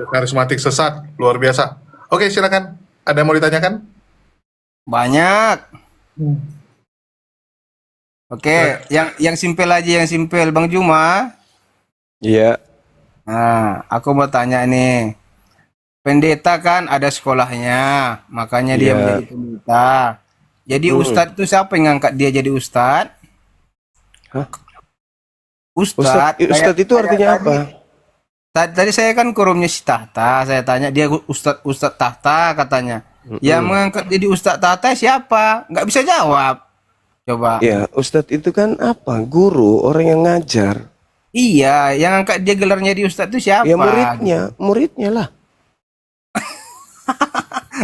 Karismatik sesat, luar biasa. Oke, silakan. Ada yang mau ditanyakan? Banyak. Hmm. Oke, yang simpel aja, yang simpel, Bang Juma. Iya. Nah, aku mau tanya nih. Pendeta kan ada sekolahnya, makanya dia Iya. menjadi pendeta. Jadi ustadz itu siapa yang ngangkat dia jadi ustadz? Hah? Ustadz, Ustadz itu artinya apa? Tadi saya kan kurumnya si tahta, saya tanya dia ustadz tahta katanya. Yang mengangkat jadi ustadz tahta siapa? Nggak bisa jawab. Coba. Ya, Ustadz itu kan apa? Guru, orang yang ngajar. Iya, yang angkat dia gelarnya di ustadz itu siapa? Ya muridnya lah.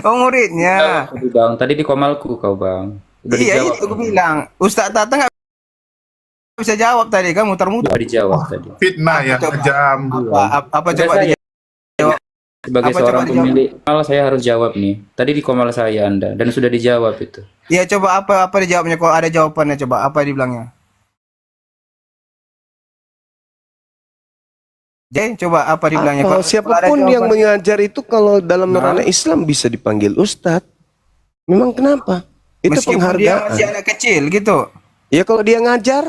Oh, muridnya. Tadi Bang, tadi di Komalku kau Bang. Udah Iya, dijawab. itu aku bilang. Ustadz tahta nggak bisa jawab tadi kan, muter-muter. Udah dijawab tadi. Fitnah ya, Coba. kejam. Apa Udah coba saya. dijawab? Sebagai Apa seorang coba dijawab? pemilik komal saya harus jawab nih. Tadi di komal saya Anda dan sudah dijawab itu. Iya, coba apa dijawabnya? Kalau ada jawabannya, coba apa dibilangnya? Jay, coba apa dibilangnya? Apa? Kalau ada Siapapun yang jawaban- mengajar itu kalau dalam ranah Islam bisa dipanggil Ustadz. Memang kenapa? Itu meskipun dia penghargaan. masih anak kecil gitu. Ya kalau dia ngajar,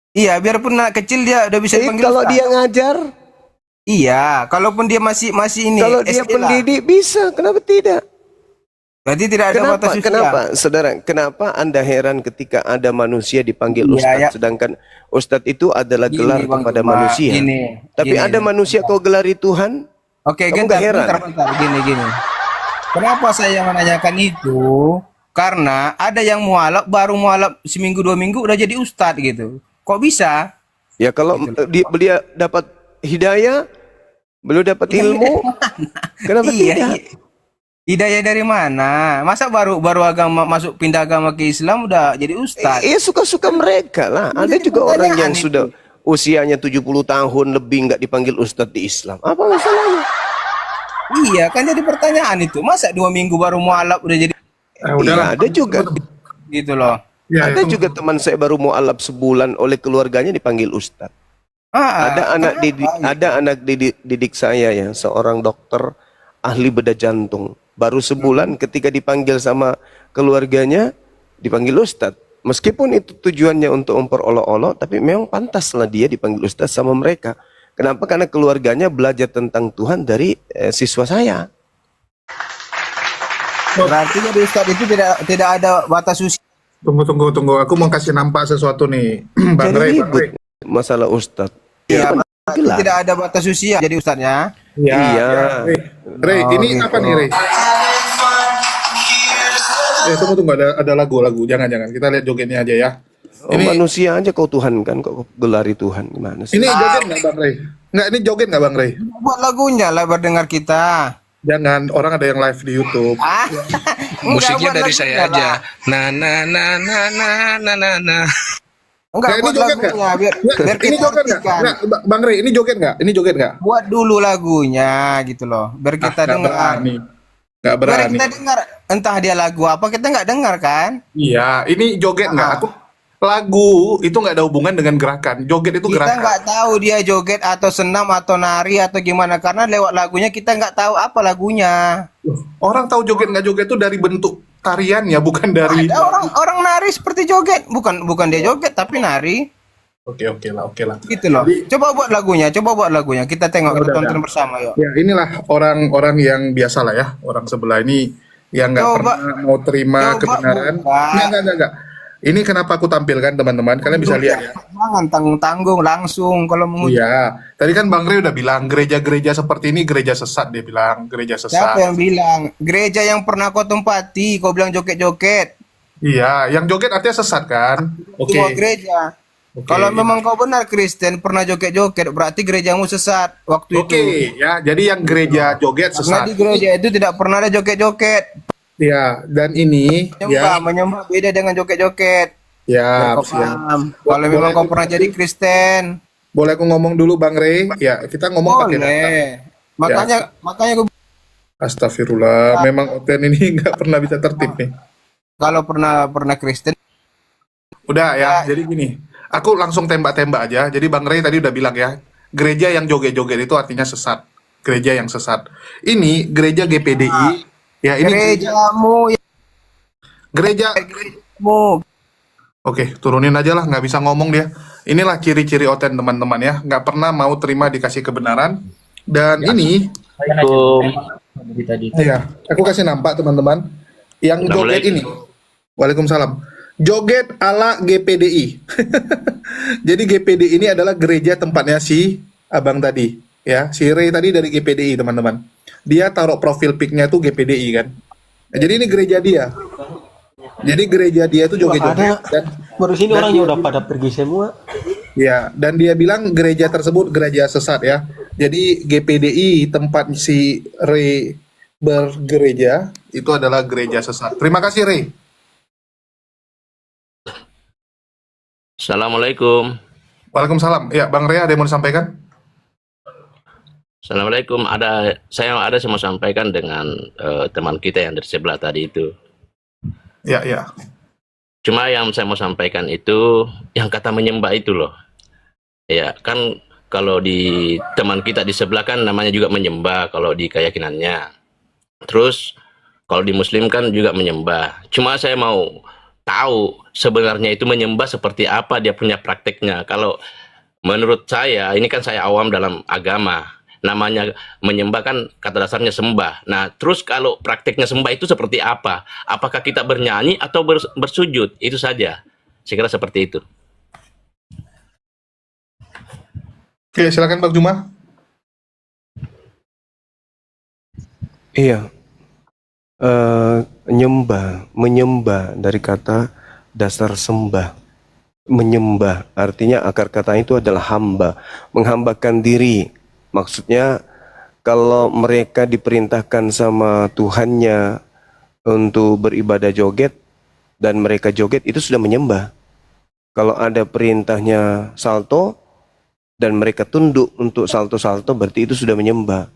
Iya, biarpun anak kecil dia udah bisa dipanggil kalau Ustaz. dia ngajar, Iya, kalaupun dia masih ini kalau dia SD lah. pendidik bisa, kenapa tidak? Berarti tidak ada batas usia. Kenapa, saudara? Kenapa Anda heran ketika ada manusia dipanggil Iya, Ustadz, ya. sedangkan Ustadz itu adalah Gini, gelar Bang kepada Juma, manusia. Tapi gini. ada manusia kau gelari Tuhan, Oke, kamu bentar, gak heran? bentar, gini. Kenapa saya menanyakan itu? Karena ada yang mualaf baru mualaf seminggu 2 minggu udah jadi ustadz gitu. Kok bisa? Ya kalau dia dapat hidayah, belum dapat ilmu, kenapa Iya, tidak? iya. Hidayah dari mana? Masa baru agama masuk pindah agama ke Islam udah jadi ustadz? Iya suka-suka mereka lah. Ada jadi juga orang yang pertanyaan sudah usianya 70 tahun lebih nggak dipanggil Ustadz di Islam. Apa masalahnya? Iya, kan jadi pertanyaan itu. Masa 2 minggu baru mualaf udah jadi Udahlah. Iya, ada juga. gitu loh. Ya, Ada itu- juga teman saya baru mualaf sebulan oleh keluarganya dipanggil Ustadz. Ada anak didik saya ya, seorang dokter ahli bedah jantung. Baru sebulan ketika dipanggil sama keluarganya dipanggil Ustadz. Meskipun itu tujuannya untuk memperolok-olok, tapi memang pantaslah dia dipanggil Ustadz sama mereka. Kenapa? Karena keluarganya belajar tentang Tuhan dari siswa saya. Berarti jadi ustadz itu tidak ada batas usia. Tunggu. Aku mau kasih nampak sesuatu nih. Bang Jadi Ray, Bang ribut Ray. masalah Ustadz. Iya, Ya, berarti gelar. tidak ada batas usia jadi ustadznya. Ya, Iya. Ray, Oh, ini gitu. apa nih, Ray? Tunggu, ada lagu. Jangan. Kita lihat jogetnya aja ya. Oh, manusia aja kau Tuhan kan, kau gelari Tuhan gimana sih? Ini joget nggak, Bang Ray? Nggak, ini joget nggak, Bang Ray? Buat lagunya lah berdengar kita. Jangan, orang ada yang live di YouTube. Musiknya Enggak, buat dari lagunya saya aja. lah. Na. Enggak, Nah, ini buat joget nggak? lagunya biar Nggak, ini kita joget nggak? artikan. Nggak, Bang Ray, ini joget nggak? Ini joget nggak? Buat dulu lagunya gitu loh, biar kita Nggak dengar. berani. Nggak Biar berani. kita dengar, entah dia lagu apa kita nggak dengar kan? Iya, ini joget nggak? Aku lagu itu nggak ada hubungan dengan gerakan. Joget itu Kita gerakan. nggak tahu dia joget atau senam atau nari atau gimana karena lewat lagunya kita nggak tahu apa lagunya. Orang tahu joget nggak joget itu dari bentuk tariannya, bukan dari. Ada orang nari seperti joget, bukan dia joget tapi nari Oke lah. gitu loh. Coba buat lagunya, kita tengok, kita Udah. tonton bersama yuk. Ya, inilah orang-orang yang biasa lah ya, orang sebelah ini yang nggak Coba- pernah mau terima coba kebenaran. buka. Enggak. Ini kenapa aku tampilkan teman-teman? Kalian bisa lihat ya. Jangan tanggung-tanggung langsung kalau mau. Iya, tadi kan Bang Ray udah bilang gereja-gereja seperti ini gereja sesat, dia bilang gereja Siapa sesat. yang bilang? Gereja yang pernah kau tempati, kau bilang joget-joget. Iya, yang joget artinya sesat kan? Oke. Semua gereja. Oke. Kalau memang kau benar Kristen pernah joget-joget, berarti gerejamu sesat waktu Oke, itu. ya. Jadi yang gereja joget Karena sesat. di gereja itu tidak pernah ada joget-joget. Ya, dan ini ya, Menyembah beda dengan joget-joget. ya, Kau siap. paham. Kalau memang kau pernah jadi Kristen, Boleh aku ngomong dulu Bang Ray? Ya, kita ngomong pakai data. boleh. Makanya gue Astagfirullah, memang Oten ini nggak pernah bisa tertib nih. kalau pernah Kristen, Udah ya, jadi gini, aku langsung tembak-tembak aja. Jadi Bang Ray tadi udah bilang ya, gereja yang joget-joget itu artinya sesat. gereja yang sesat. Ini gereja GPDI, ya ini Gerejamu, gerejamu. Oke, turunin aja lah, nggak bisa ngomong dia. Inilah ciri-ciri Oten teman-teman ya, nggak pernah mau terima dikasih kebenaran. Dan ini, ya, aku kasih nampak teman-teman, yang joget ini. Waalaikumsalam. Joget ala GPDI. Jadi GPDI ini adalah gereja tempatnya si abang tadi, ya, si Ray tadi dari GPDI teman-teman. Dia taruh profil pic-nya tuh GPDI kan. Nah, jadi ini gereja dia. Jadi gereja dia itu joget-joget dan baru sini orangnya udah pada pergi semua. ya, dan dia bilang gereja tersebut gereja sesat ya. Jadi GPDI tempat si Ray bergereja itu adalah gereja sesat. Terima kasih Ray. Assalamualaikum. Waalaikumsalam. Ya, Bang Ray ada yang mau disampaikan? Assalamualaikum. Saya mau sampaikan dengan teman kita yang dari sebelah tadi itu. Ya, ya. Cuma yang saya mau sampaikan itu yang kata menyembah itu loh. Ya, kan kalau di teman kita di sebelah kan namanya juga menyembah kalau di keyakinannya. Terus kalau di Muslim kan juga menyembah. Cuma saya mau tahu sebenarnya itu menyembah seperti apa dia punya prakteknya. Kalau menurut saya, ini kan saya awam dalam agama, namanya menyembah kan kata dasarnya sembah. Nah, terus kalau prakteknya sembah itu seperti apa? Apakah kita bernyanyi atau bersujud? Itu saja. Saya kira seperti itu. Oke, silakan Bang Juma. Iya. Menyembah dari kata dasar sembah. Menyembah artinya akar kata itu adalah hamba, menghambakan diri. Maksudnya kalau mereka diperintahkan sama Tuhannya untuk beribadah joget dan mereka joget itu sudah menyembah. Kalau ada perintahnya salto dan mereka tunduk untuk salto-salto berarti itu sudah menyembah.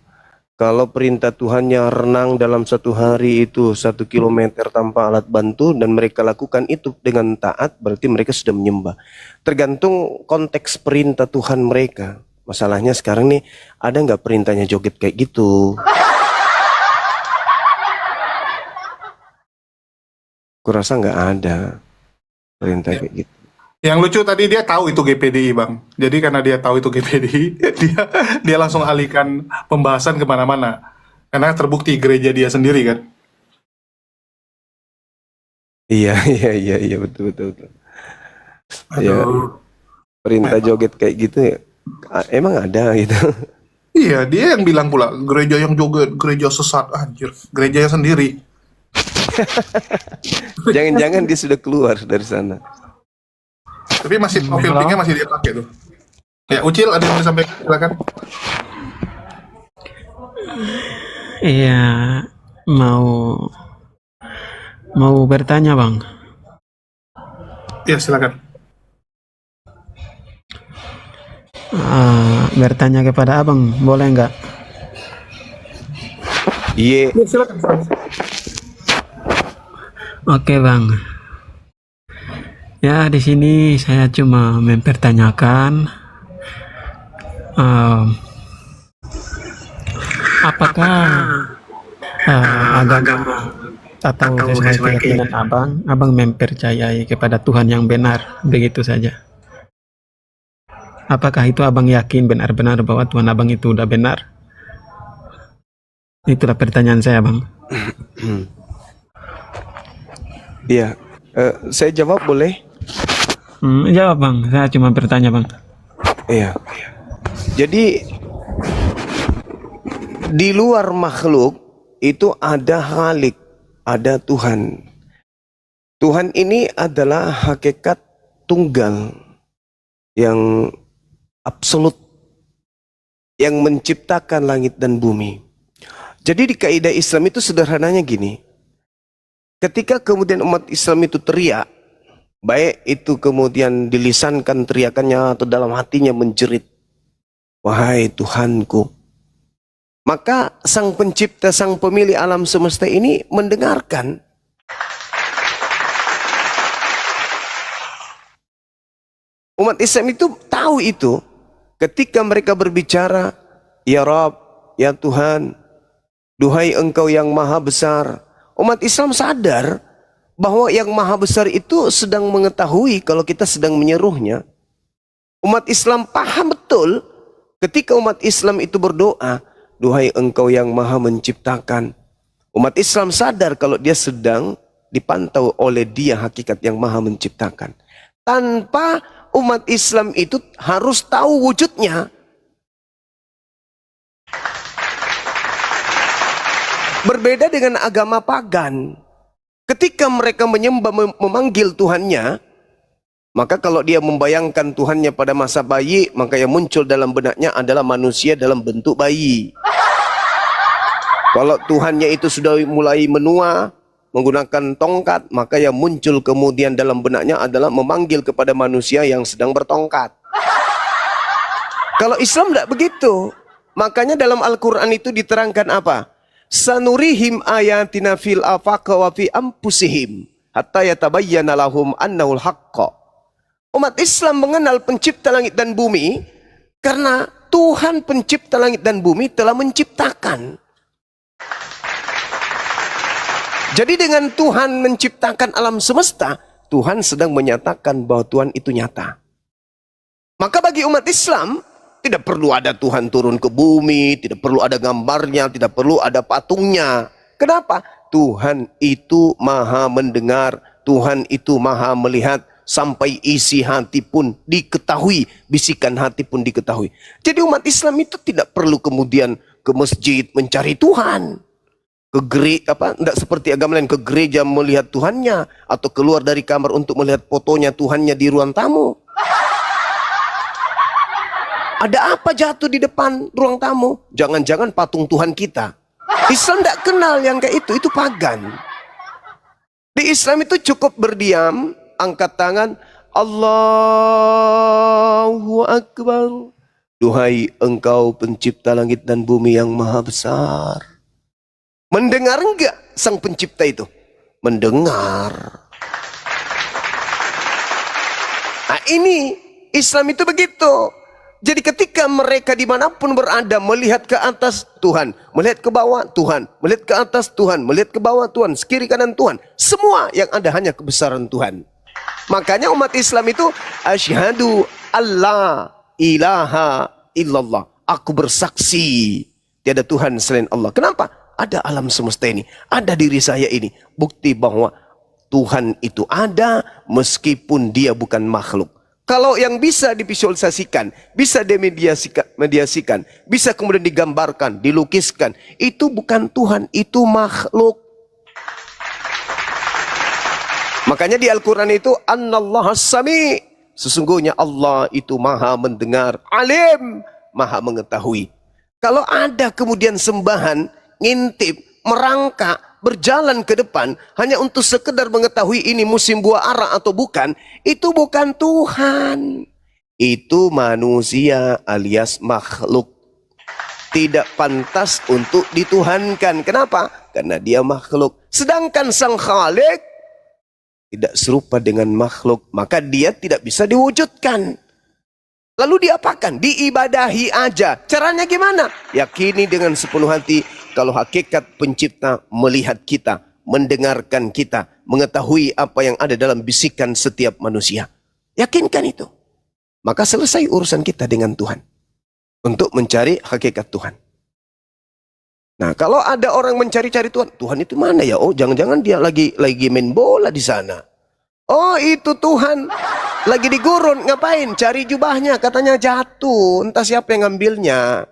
Kalau perintah Tuhannya renang dalam satu hari itu 1 kilometer tanpa alat bantu dan mereka lakukan itu dengan taat, berarti mereka sudah menyembah. Tergantung konteks perintah Tuhan mereka. Masalahnya sekarang nih, ada nggak perintahnya joget kayak gitu? Kurasa nggak ada perintah kayak gitu. Yang lucu tadi dia tahu itu GPDI Bang. Jadi karena dia tahu itu GPDI, dia langsung alihkan pembahasan kemana-mana. Karena terbukti gereja dia sendiri kan. Iya betul. Ya, Aduh. perintah joget kayak gitu ya, emang ada gitu. Iya, dia yang bilang pula gereja yang joget, gereja sesat, anjir. Gerejanya sendiri. Jangan-jangan dia sudah keluar dari sana. Tapi masih profil pic-nya masih dia pakai tuh. Ya, Ucil ada yang mau disampaikan? Silakan. Iya, mau bertanya Bang. Ya, silakan. Bertanya kepada Abang, boleh nggak? Iya. Ya, silakan. Oke Bang. Ya, di sini saya cuma mempertanyakan apakah agama atau sesuai keyakinan Abang mempercayai kepada Tuhan yang benar, begitu saja. Apakah itu Abang yakin benar-benar bahwa Tuhan Abang itu udah benar? Itulah pertanyaan saya, Bang. Iya, saya jawab boleh? Jawab Bang, saya cuma bertanya Bang. Iya. Jadi di luar makhluk itu ada Khalik, ada Tuhan. Tuhan ini adalah hakikat tunggal yang absolut, yang menciptakan langit dan bumi. Jadi di kaidah Islam itu sederhananya gini. Ketika kemudian umat Islam itu teriak, baik itu kemudian dilisankan teriakannya atau dalam hatinya menjerit, wahai Tuhanku, maka sang pencipta, sang pemilik alam semesta ini mendengarkan. Umat Islam itu tahu itu. Ketika mereka berbicara, ya Rabb, ya Tuhan, duhai Engkau yang maha besar. Umat Islam sadar bahwa yang maha besar itu sedang mengetahui kalau kita sedang menyerunya. Umat Islam paham betul ketika umat Islam itu berdoa, duhai Engkau yang maha menciptakan. Umat Islam sadar kalau dia sedang dipantau oleh Dia hakikat yang maha menciptakan. Tanpa umat Islam itu harus tahu wujudnya. Berbeda dengan agama pagan. Ketika mereka menyembah, memanggil Tuhannya, maka kalau dia membayangkan Tuhannya pada masa bayi, maka yang muncul dalam benaknya adalah manusia dalam bentuk bayi. Kalau Tuhannya itu sudah mulai menua, menggunakan tongkat, maka yang muncul kemudian dalam benaknya adalah memanggil kepada manusia yang sedang bertongkat. Kalau Islam tidak begitu. Makanya dalam Al-Quran itu diterangkan apa? Sanurihim ayatina fil afaqa wa fi anfusihim hatta yatabayyana lahum annahul haqqa. Umat Islam mengenal pencipta langit dan bumi karena Tuhan pencipta langit dan bumi telah menciptakan. Jadi dengan Tuhan menciptakan alam semesta, Tuhan sedang menyatakan bahwa Tuhan itu nyata. Maka bagi umat Islam, tidak perlu ada Tuhan turun ke bumi, tidak perlu ada gambarnya, tidak perlu ada patungnya. Kenapa? Tuhan itu maha mendengar, Tuhan itu maha melihat, sampai isi hati pun diketahui, bisikan hati pun diketahui. Jadi umat Islam itu tidak perlu kemudian ke masjid mencari Tuhan. Ke gereja, tidak seperti agama lain, ke gereja melihat Tuhannya, atau keluar dari kamar untuk melihat fotonya Tuhannya di ruang tamu. Ada apa jatuh di depan ruang tamu? Jangan-jangan patung Tuhan kita. Islam tidak kenal yang kayak itu pagan. Di Islam itu cukup berdiam, angkat tangan, Allahu Akbar. Duhai Engkau pencipta langit dan bumi yang maha besar. Mendengar enggak sang pencipta itu? Mendengar. Nah ini Islam itu begitu. Jadi ketika mereka dimanapun berada melihat ke atas Tuhan, melihat ke bawah Tuhan, melihat ke atas Tuhan, melihat ke bawah Tuhan, sekiri kanan Tuhan, semua yang ada hanya kebesaran Tuhan. Makanya umat Islam itu asyhadu alla ilaha illallah. Aku bersaksi tiada Tuhan selain Allah. Kenapa? Ada alam semesta ini, ada diri saya ini. Bukti bahwa Tuhan itu ada meskipun dia bukan makhluk. Kalau yang bisa divisualisasikan, bisa dimediasikan, bisa kemudian digambarkan, dilukiskan, itu bukan Tuhan, itu makhluk. Makanya di Al-Quran itu, Annallahu Sami. Sesungguhnya Allah itu maha mendengar, alim, maha mengetahui. Kalau ada kemudian sembahan, ngintip, merangkak, berjalan ke depan hanya untuk sekedar mengetahui ini musim buah ara atau bukan, itu bukan Tuhan. Itu manusia alias makhluk. Tidak pantas untuk dituhankan. Kenapa? Karena dia makhluk. Sedangkan sang Khalik tidak serupa dengan makhluk, maka dia tidak bisa diwujudkan. Lalu diapakan? Diibadahi aja. Caranya gimana? Yakini dengan sepenuh hati kalau hakikat pencipta melihat kita, mendengarkan kita, mengetahui apa yang ada dalam bisikan setiap manusia. Yakinkan itu. Maka selesai urusan kita dengan Tuhan. Untuk mencari hakikat Tuhan. Nah, kalau ada orang mencari-cari Tuhan, Tuhan itu mana ya? Oh, jangan-jangan dia lagi main bola di sana. Oh, itu Tuhan lagi di gurun, ngapain? Cari jubahnya, katanya jatuh. Entah siapa yang ngambilnya.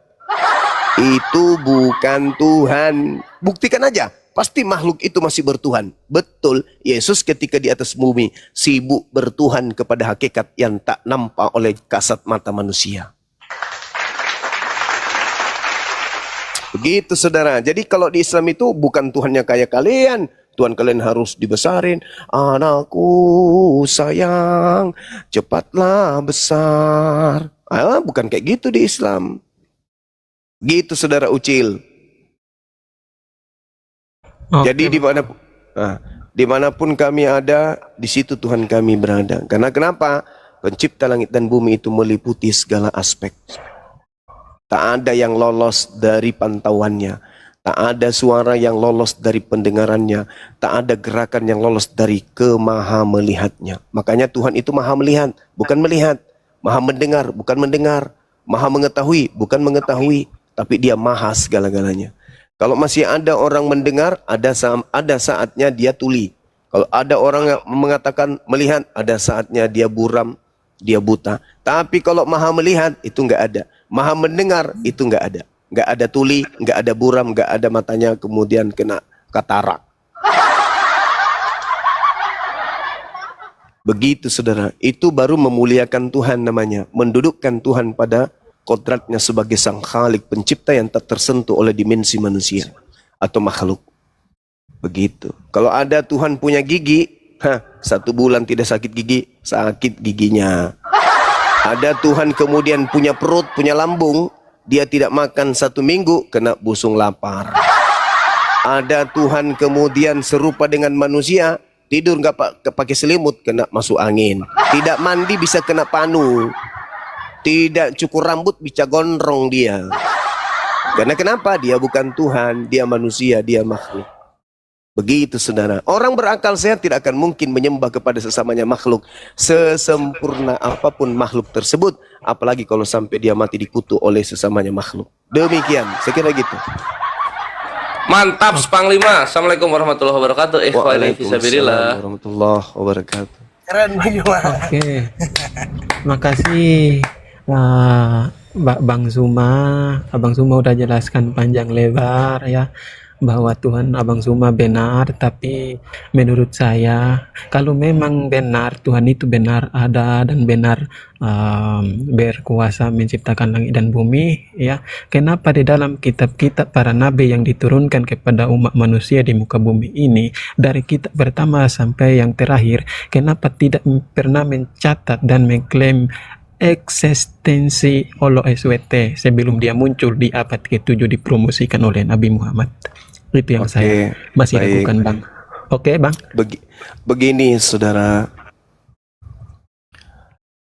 Itu bukan Tuhan. Buktikan aja. Pasti makhluk itu masih bertuhan. Betul, Yesus ketika di atas bumi sibuk bertuhan kepada hakikat yang tak nampak oleh kasat mata manusia. Begitu saudara. Jadi kalau di Islam itu bukan Tuhannya kayak kalian. Tuhan kalian harus dibesarin. Anakku sayang, cepatlah besar. Bukan kayak gitu di Islam. Gitu saudara Ucil. Jadi dimanapun kami ada, di situ Tuhan kami berada. Karena kenapa? Pencipta langit dan bumi itu meliputi segala aspek. Tak ada yang lolos dari pantauannya. Tak ada suara yang lolos dari pendengarannya. Tak ada gerakan yang lolos dari kemaha melihatnya. Makanya Tuhan itu maha melihat, bukan melihat. Maha mendengar, bukan mendengar. Maha mengetahui, bukan mengetahui. Tapi dia maha segala-galanya. Kalau masih ada orang mendengar, ada saatnya dia tuli. Kalau ada orang yang mengatakan melihat, ada saatnya dia buram, dia buta. Tapi kalau maha melihat, itu nggak ada. Maha mendengar, itu nggak ada. Nggak ada tuli, nggak ada buram, nggak ada matanya kemudian kena katarak. Begitu saudara, itu baru memuliakan Tuhan namanya. Mendudukkan Tuhan pada kodratnya sebagai sang khalik pencipta yang tak tersentuh oleh dimensi manusia atau makhluk. Begitu. Kalau ada Tuhan punya gigi, 1 bulan tidak sakit gigi, sakit giginya. Ada Tuhan kemudian punya perut, punya lambung, dia tidak makan 1 minggu, kena busung lapar. Ada Tuhan kemudian serupa dengan manusia, tidur nggak pakai selimut, kena masuk angin. Tidak mandi bisa kena panu. Tidak cukur rambut bisa gondrong dia. Karena kenapa? Dia bukan Tuhan, dia manusia, dia makhluk. Begitu saudara. Orang berakal sehat tidak akan mungkin menyembah kepada sesamanya makhluk sesempurna apapun makhluk tersebut, apalagi kalau sampai dia mati dikutuk oleh sesamanya makhluk. Demikian, saya kira gitu. Mantap, Panglima. Assalamualaikum warahmatullahi wabarakatuh. Ikhwani fisabilillah. Warahmatullahi wabarakatuh. Keren bagaimana? Oke, makasih Bang Zuma. Abang Zuma udah jelaskan panjang lebar ya, bahwa Tuhan Abang Zuma benar, tapi menurut saya kalau memang benar Tuhan itu benar ada dan benar berkuasa menciptakan langit dan bumi ya, kenapa di dalam kitab-kitab para nabi yang diturunkan kepada umat manusia di muka bumi ini, dari kitab pertama sampai yang terakhir, kenapa tidak pernah mencatat dan mengklaim eksistensi Allah SWT sebelum dia muncul di abad ke-7 dipromosikan oleh Nabi Muhammad? Itu yang saya masih lakukan, Bang. Oke, Bang. Begini, saudara.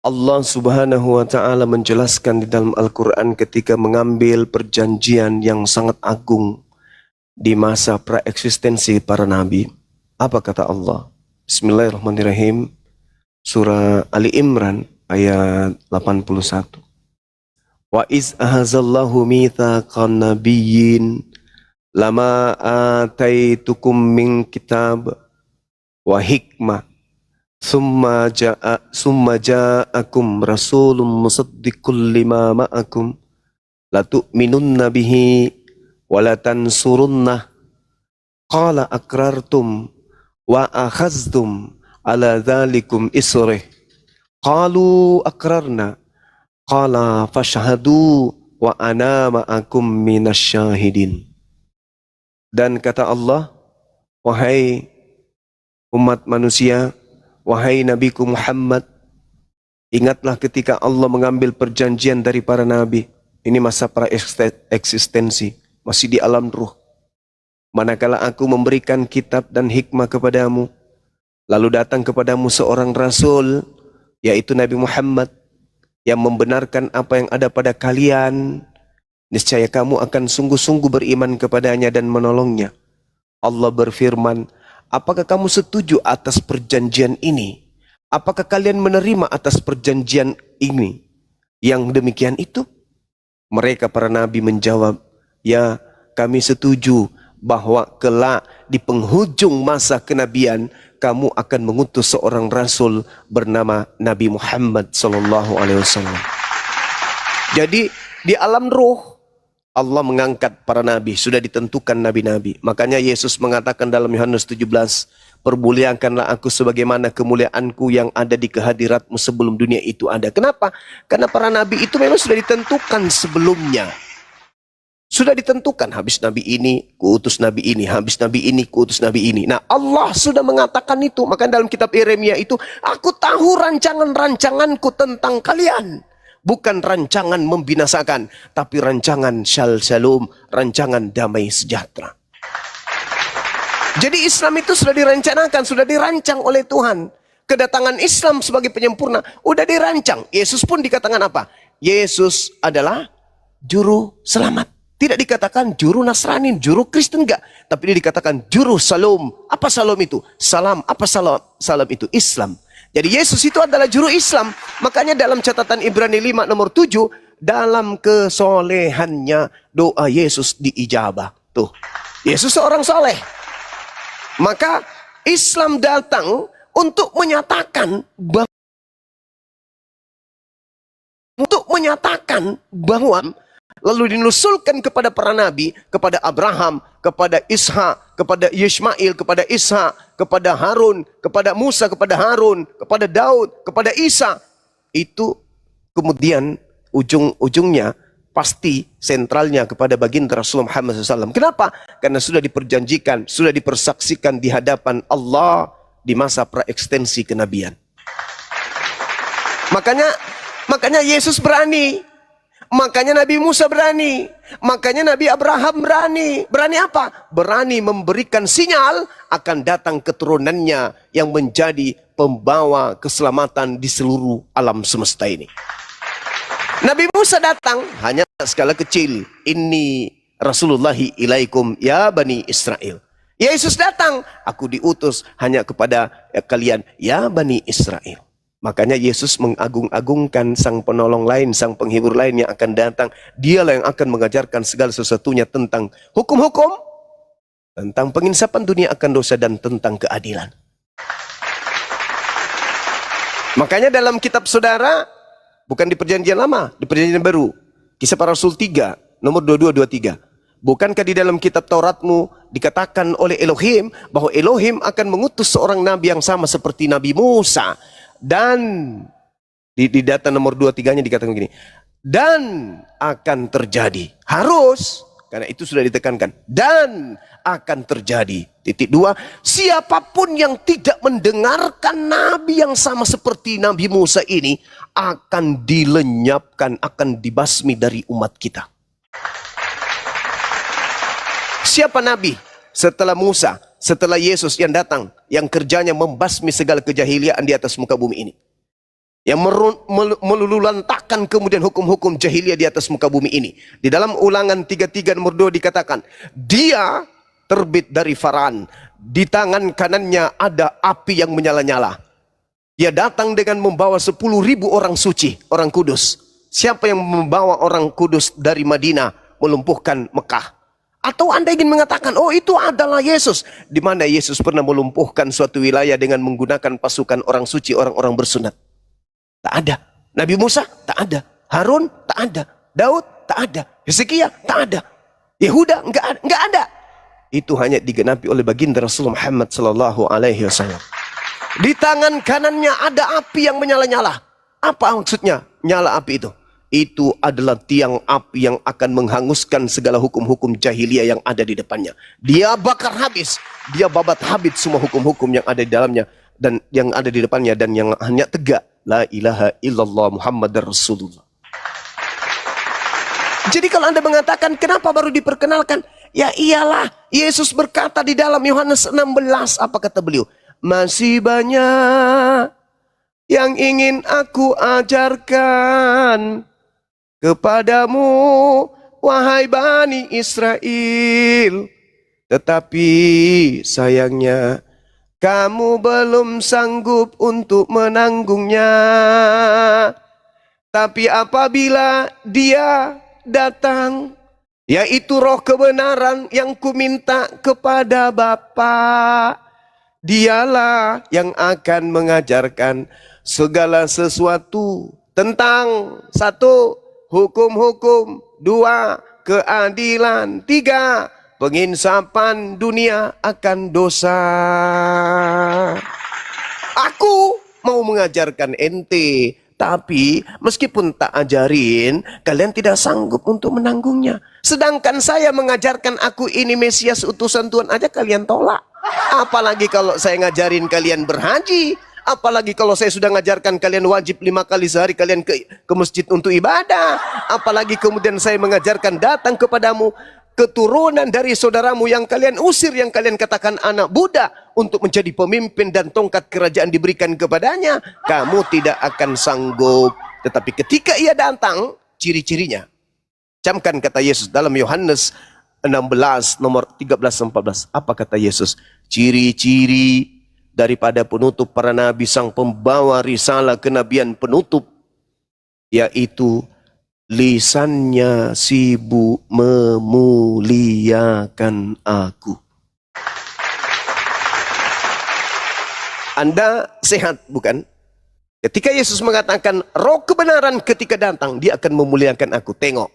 Allah Subhanahu wa Ta'ala menjelaskan di dalam Al-Quran ketika mengambil perjanjian yang sangat agung di masa praeksistensi para nabi. Apa kata Allah? Bismillahirrahmanirrahim. Surah Ali Imran ayat 81. Wa iz ahazallahu mitsaqan nabiyyin lama ataitukum min kitab wa hikmah summa ja'akum rasulun musaddiqul lima ma'akum latu'minunna bihi wa latansurunnah qala akrartum wa akhaztum ala dhalikum isrih qalu akrarna qala fashhadu wa ana ma'akum minasyahidin. Dan kata Allah, wahai umat manusia, wahai Nabiku Muhammad, ingatlah ketika Allah mengambil perjanjian dari para nabi. Ini masa pra-eksistensi, masih di alam ruh. Manakala aku memberikan kitab dan hikmah kepadamu, lalu datang kepadamu seorang rasul, yaitu Nabi Muhammad, yang membenarkan apa yang ada pada kalian, niscaya kamu akan sungguh-sungguh beriman kepadanya dan menolongnya. Allah berfirman, apakah kamu setuju atas perjanjian ini? Apakah kalian menerima atas perjanjian ini? Yang demikian itu? Mereka para nabi menjawab, ya kami setuju bahwa kelak di penghujung masa kenabian kamu akan mengutus seorang rasul bernama Nabi Muhammad SAW. Jadi di alam ruh Allah mengangkat para nabi, sudah ditentukan nabi-nabi. Makanya Yesus mengatakan dalam Yohanes 17, permuliakanlah aku sebagaimana kemuliaanku yang ada di kehadiratmu sebelum dunia itu ada. Kenapa? Karena para nabi itu memang sudah ditentukan sebelumnya. Sudah ditentukan, habis nabi ini, kuutus nabi ini, habis nabi ini, kuutus nabi ini. Nah, Allah sudah mengatakan itu. Maka dalam kitab Yeremia itu, aku tahu rancangan-rancanganku tentang kalian. Bukan rancangan membinasakan, tapi rancangan shalom, rancangan damai sejahtera. Jadi Islam itu sudah direncanakan, sudah dirancang oleh Tuhan. Kedatangan Islam sebagai penyempurna, udah dirancang. Yesus pun dikatakan apa? Yesus adalah juru selamat. Tidak dikatakan juru Nasrani, juru Kristen, enggak. Tapi dia dikatakan juru salam. Apa salam itu? Salam. Apa salam? Salam itu Islam. Jadi Yesus itu adalah juru Islam. Makanya dalam catatan Ibrani 5 nomor 7, dalam kesolehannya doa Yesus diijabah. Tuh, Yesus seorang soleh. Maka Islam datang untuk menyatakan bahwa lalu dinusulkan kepada para nabi, kepada Abraham, kepada Ishak, kepada Yismail, kepada Ishak, kepada Harun, kepada Musa, kepada Harun, kepada Daud, kepada Isa. Itu kemudian ujung-ujungnya pasti sentralnya kepada baginda Rasulullah Muhammad SAW. Kenapa? Karena sudah diperjanjikan, sudah dipersaksikan di hadapan Allah di masa praekstensi kenabian. Makanya Yesus berani. Makanya Nabi Musa berani. Makanya Nabi Abraham berani. Berani apa? Berani memberikan sinyal akan datang keturunannya yang menjadi pembawa keselamatan di seluruh alam semesta ini. Nabi Musa datang hanya skala kecil. Inni Rasulullahi ilaikum ya Bani Israel. Yesus datang, aku diutus hanya kepada kalian ya Bani Israel. Makanya Yesus mengagung-agungkan sang penolong lain, sang penghibur lain yang akan datang. Dialah yang akan mengajarkan segala sesuatunya tentang hukum-hukum, tentang penginsapan dunia akan dosa, dan tentang keadilan. Makanya dalam kitab saudara, bukan di perjanjian lama, di perjanjian baru, Kisah Para Rasul 3, nomor 22-23. Bukankah di dalam kitab Tauratmu dikatakan oleh Elohim bahwa Elohim akan mengutus seorang nabi yang sama seperti Nabi Musa? Dan di data nomor 23-nya dikatakan begini, dan akan terjadi, harus, karena itu sudah ditekankan, dan akan terjadi, titik 2, siapapun yang tidak mendengarkan nabi yang sama seperti Nabi Musa ini akan dilenyapkan, akan dibasmi dari umat kita. Siapa nabi setelah Musa, setelah Yesus yang datang, yang kerjanya membasmi segala kejahiliaan di atas muka bumi ini, yang melululantakkan kemudian hukum-hukum jahiliyah di atas muka bumi ini? Di dalam Ulangan 33 nomor 2 dikatakan, dia terbit dari Faran, di tangan kanannya ada api yang menyala-nyala. Dia datang dengan membawa 10.000 orang suci, orang kudus. Siapa yang membawa orang kudus dari Madinah melumpuhkan Mekah? Atau Anda ingin mengatakan, oh itu adalah Yesus. Di mana Yesus pernah melumpuhkan suatu wilayah dengan menggunakan pasukan orang suci, orang-orang bersunat? Tak ada. Nabi Musa? Tak ada. Harun? Tak ada. Daud? Tak ada. Hezekia? Tak ada. Yehuda? Enggak ada. Itu hanya digenapi oleh baginda Rasulullah Muhammad SAW. Di tangan kanannya ada api yang menyala-nyala. Apa maksudnya nyala api itu? Itu adalah tiang api yang akan menghanguskan segala hukum-hukum jahiliyah yang ada di depannya. Dia bakar habis, dia babat habis semua hukum-hukum yang ada di dalamnya dan yang ada di depannya, dan yang hanya tegak la ilaha illallah Muhammadar Rasulullah. Jadi kalau Anda mengatakan kenapa baru diperkenalkan? Ya iyalah, Yesus berkata di dalam Yohanes 16, apa kata beliau? Masih banyak yang ingin aku ajarkan kepadamu, wahai Bani Israel, tetapi sayangnya kamu belum sanggup untuk menanggungnya. Tapi apabila dia datang, yaitu roh kebenaran yang kuminta kepada Bapa, dialah yang akan mengajarkan segala sesuatu tentang 1, hukum-hukum, 2, keadilan, 3, penginsapan dunia akan dosa. Aku mau mengajarkan ente, tapi meskipun tak ajarin, kalian tidak sanggup untuk menanggungnya. Sedangkan saya mengajarkan aku ini Mesias utusan Tuhan aja kalian tolak. Apalagi kalau saya ngajarin kalian berhaji. Apalagi kalau saya sudah ngajarkan kalian wajib 5 kali sehari kalian ke masjid untuk ibadah. Apalagi kemudian saya mengajarkan datang kepadamu keturunan dari saudaramu yang kalian usir, yang kalian katakan anak Buddha, untuk menjadi pemimpin dan tongkat kerajaan diberikan kepadanya. Kamu tidak akan sanggup. Tetapi ketika ia datang, ciri-cirinya Camkan kata Yesus dalam Yohanes 16 nomor 13-14. Apa kata Yesus? Ciri-ciri daripada penutup para nabi, sang pembawa risalah kenabian penutup, yaitu lisannya sibuk memuliakan aku. Anda sehat, bukan? Ketika Yesus mengatakan roh kebenaran ketika datang, dia akan memuliakan aku. Tengok,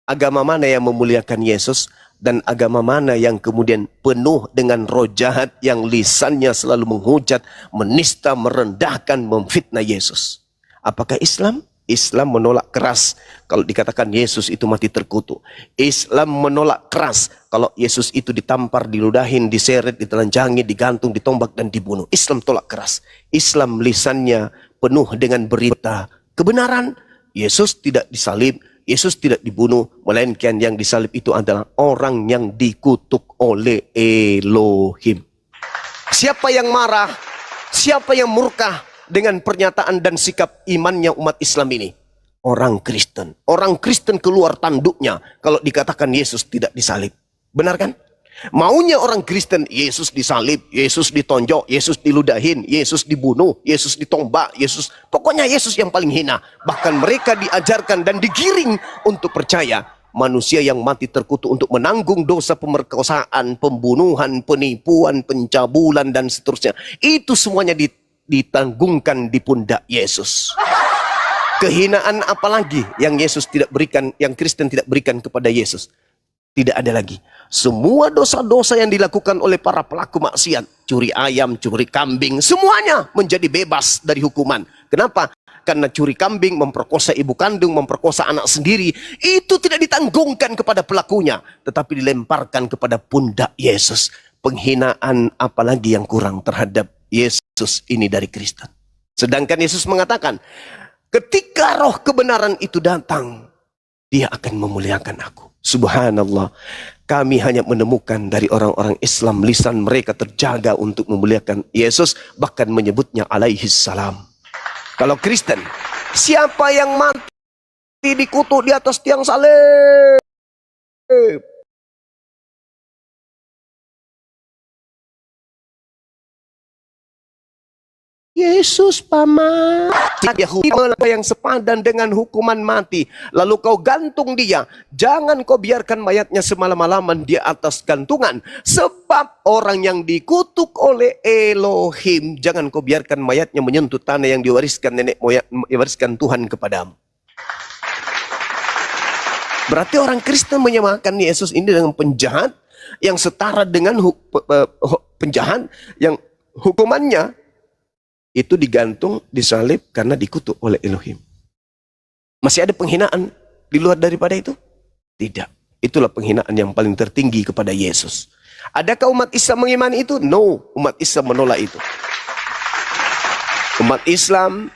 agama mana yang memuliakan Yesus dan agama mana yang kemudian penuh dengan roh jahat yang lisannya selalu menghujat, menista, merendahkan, memfitnah Yesus. Apakah Islam? Islam menolak keras kalau dikatakan Yesus itu mati terkutuk. Islam menolak keras kalau Yesus itu ditampar, diludahin, diseret, ditelanjangi, digantung, ditombak dan dibunuh. Islam tolak keras. Islam lisannya penuh dengan berita kebenaran. Yesus tidak disalib, Yesus tidak dibunuh, melainkan yang disalib itu adalah orang yang dikutuk oleh Elohim. Siapa yang marah? Siapa yang murka dengan pernyataan dan sikap imannya umat Islam ini? Orang Kristen. Orang Kristen keluar tanduknya kalau dikatakan Yesus tidak disalib. Benar kan? Maunya orang Kristen, Yesus disalib, Yesus ditonjok, Yesus diludahin, Yesus dibunuh, Yesus ditombak, Yesus, pokoknya Yesus yang paling hina. Bahkan mereka diajarkan dan digiring untuk percaya manusia yang mati terkutuk untuk menanggung dosa pemerkosaan, pembunuhan, penipuan, pencabulan dan seterusnya. Itu semuanya ditanggungkan di pundak Yesus. Kehinaan apalagi yang Yesus tidak berikan, yang Kristen tidak berikan kepada Yesus? Tidak ada lagi. Semua dosa-dosa yang dilakukan oleh para pelaku maksiat, curi ayam, curi kambing, semuanya menjadi bebas dari hukuman. Kenapa? Karena curi kambing, memperkosa ibu kandung, memperkosa anak sendiri, itu tidak ditanggungkan kepada pelakunya, tetapi dilemparkan kepada pundak Yesus. Penghinaan apalagi yang kurang terhadap Yesus ini dari Kristen. Sedangkan Yesus mengatakan, ketika roh kebenaran itu datang, dia akan memuliakan aku. Subhanallah, kami hanya menemukan dari orang-orang Islam lisan mereka terjaga untuk memuliakan Yesus, bahkan menyebutnya alaihi salam. Kalau Kristen, siapa yang mati dikutuk di atas tiang salib? Yesus paman. Yahudi yang sepadan dengan hukuman mati, lalu kau gantung dia. Jangan kau biarkan mayatnya semalam-malaman di atas gantungan, sebab orang yang dikutuk oleh Elohim, jangan kau biarkan mayatnya menyentuh tanah yang diwariskan nenek moyang, diwariskan Tuhan kepadamu. Berarti orang Kristen menyamakan Yesus ini dengan penjahat yang setara dengan penjahat yang hukumannya itu digantung, disalib karena dikutuk oleh Elohim. Masih ada penghinaan di luar daripada itu? Tidak. Itulah penghinaan yang paling tertinggi kepada Yesus. Adakah umat Islam mengimani itu? No, umat Islam menolak itu. Umat Islam,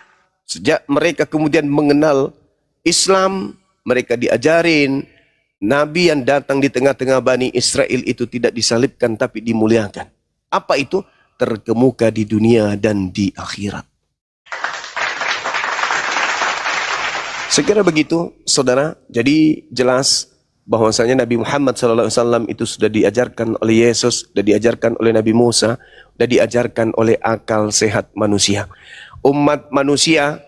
sejak mereka kemudian mengenal Islam, mereka diajarin, Nabi yang datang di tengah-tengah Bani Israel itu tidak disalibkan tapi dimuliakan. Apa itu? Terkemuka di dunia dan di akhirat. Sekira begitu, saudara. Jadi jelas bahwasanya Nabi Muhammad SAW itu sudah diajarkan oleh Yesus, sudah diajarkan oleh Nabi Musa, sudah diajarkan oleh akal sehat manusia. Umat manusia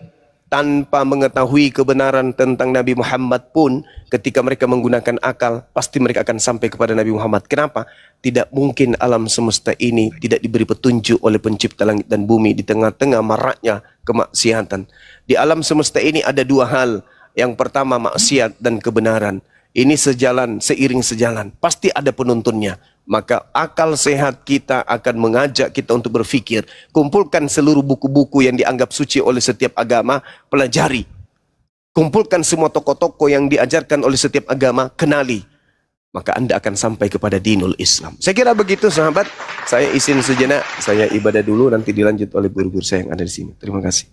tanpa mengetahui kebenaran tentang Nabi Muhammad pun, ketika mereka menggunakan akal, pasti mereka akan sampai kepada Nabi Muhammad. Kenapa? Tidak mungkin alam semesta ini tidak diberi petunjuk oleh pencipta langit dan bumi di tengah-tengah maraknya kemaksiatan. Di alam semesta ini ada dua hal. Yang pertama maksiat dan kebenaran. Ini sejalan, seiring sejalan. Pasti ada penuntunnya. Maka akal sehat kita akan mengajak kita untuk berpikir. Kumpulkan seluruh buku-buku yang dianggap suci oleh setiap agama, pelajari. Kumpulkan semua tokoh-tokoh yang diajarkan oleh setiap agama, kenali. Maka Anda akan sampai kepada dinul Islam. Saya kira begitu sahabat. Saya izin sejenak, saya ibadah dulu, nanti dilanjut oleh guru-guru saya yang ada di sini. Terima kasih.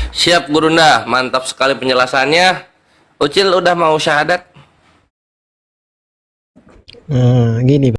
Siap Gurunda, mantap sekali penjelasannya. Ucil udah mau syahadat? Gini